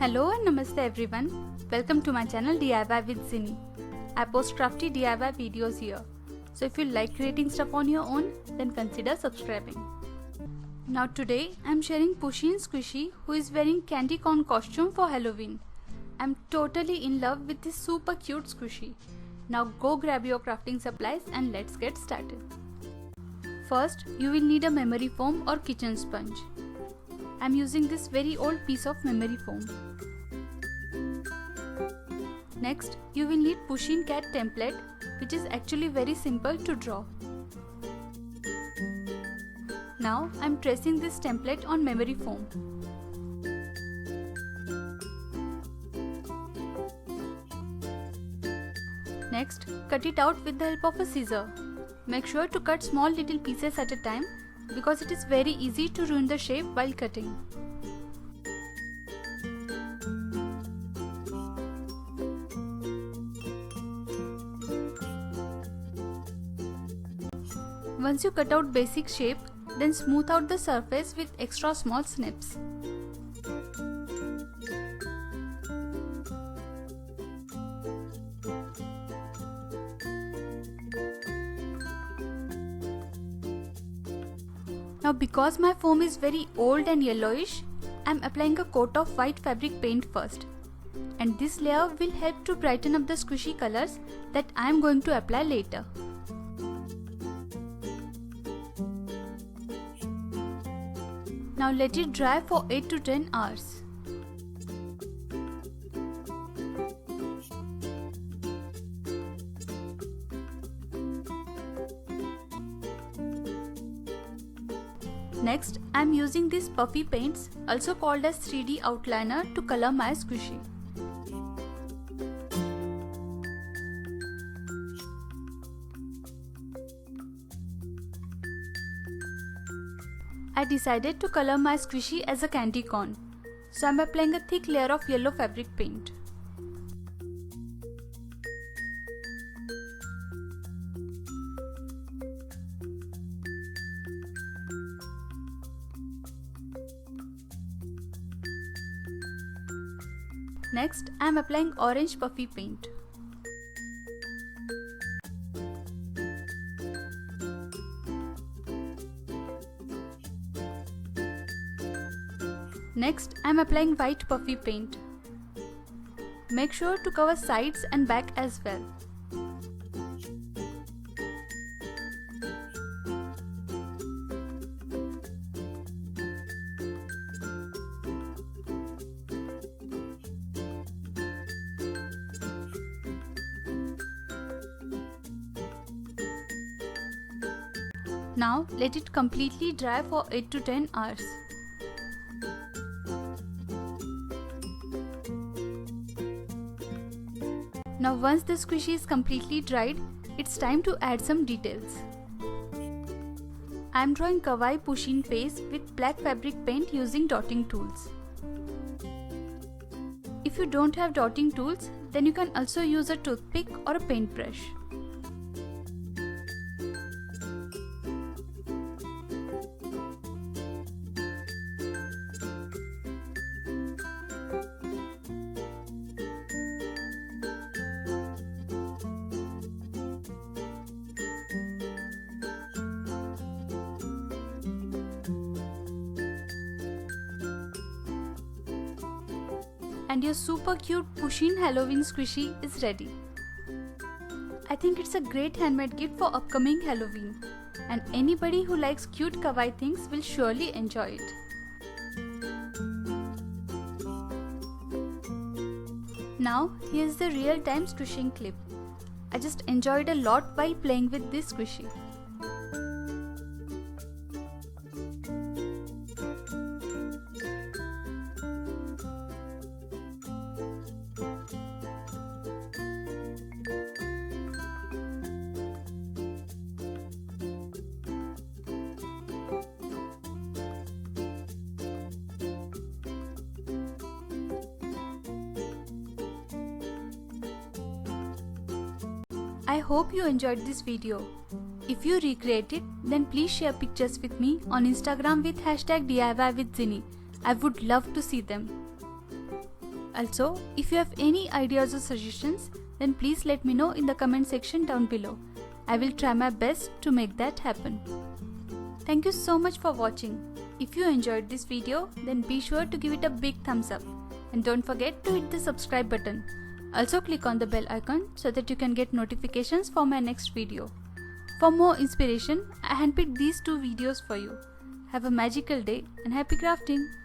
Hello and namaste everyone. Welcome to my channel DIY with Zini. I post crafty DIY videos here. So if you like creating stuff on your own, then consider subscribing. Now today I am sharing Pusheen Squishy, who is wearing candy corn costume for Halloween. I am totally in love with this super cute squishy. Now go grab your crafting supplies and let's get started. First, you will need a memory foam or kitchen sponge. I am using this very old piece of memory foam. Next, you will need Pusheen cat template, which is actually very simple to draw. Now, I am tracing this template on memory foam. Next, cut it out with the help of a scissor. Make sure to cut small little pieces at a time because it is very easy to ruin the shape while cutting. Once you cut out basic shape, then smooth out the surface with extra small snips. Now because my foam is very old and yellowish, I am applying a coat of white fabric paint first. And this layer will help to brighten up the squishy colors that I am going to apply later. Now let it dry for 8 to 10 hours. Next, I am using these puffy paints, also called as 3D outliner, to color my squishy. I decided to color my squishy as a candy corn, so I am applying a thick layer of yellow fabric paint. Next, I am applying orange puffy paint. Next, I am applying white puffy paint. Make sure to cover sides and back as well. Now let it completely dry for 8 to 10 hours. Now once the squishy is completely dried, it's time to add some details. I am drawing Kawaii Pusheen face with black fabric paint using dotting tools. If you don't have dotting tools, then you can also use a toothpick or a paintbrush. And your super cute Pusheen Halloween Squishy is ready. I think it's a great handmade gift for upcoming Halloween, and anybody who likes cute kawaii things will surely enjoy it. Now here's the real-time squishing clip. I just enjoyed a lot while playing with this squishy. I hope you enjoyed this video. If you recreate it, then please share pictures with me on Instagram with #DIY with Zini. I would love to see them. Also, if you have any ideas or suggestions, then please let me know in the comment section down below. I will try my best to make that happen. Thank you so much for watching. If you enjoyed this video, then be sure to give it a big thumbs up. And don't forget to hit the subscribe button. Also click on the bell icon so that you can get notifications for my next video. For more inspiration, I handpicked these two videos for you. Have a magical day and happy crafting!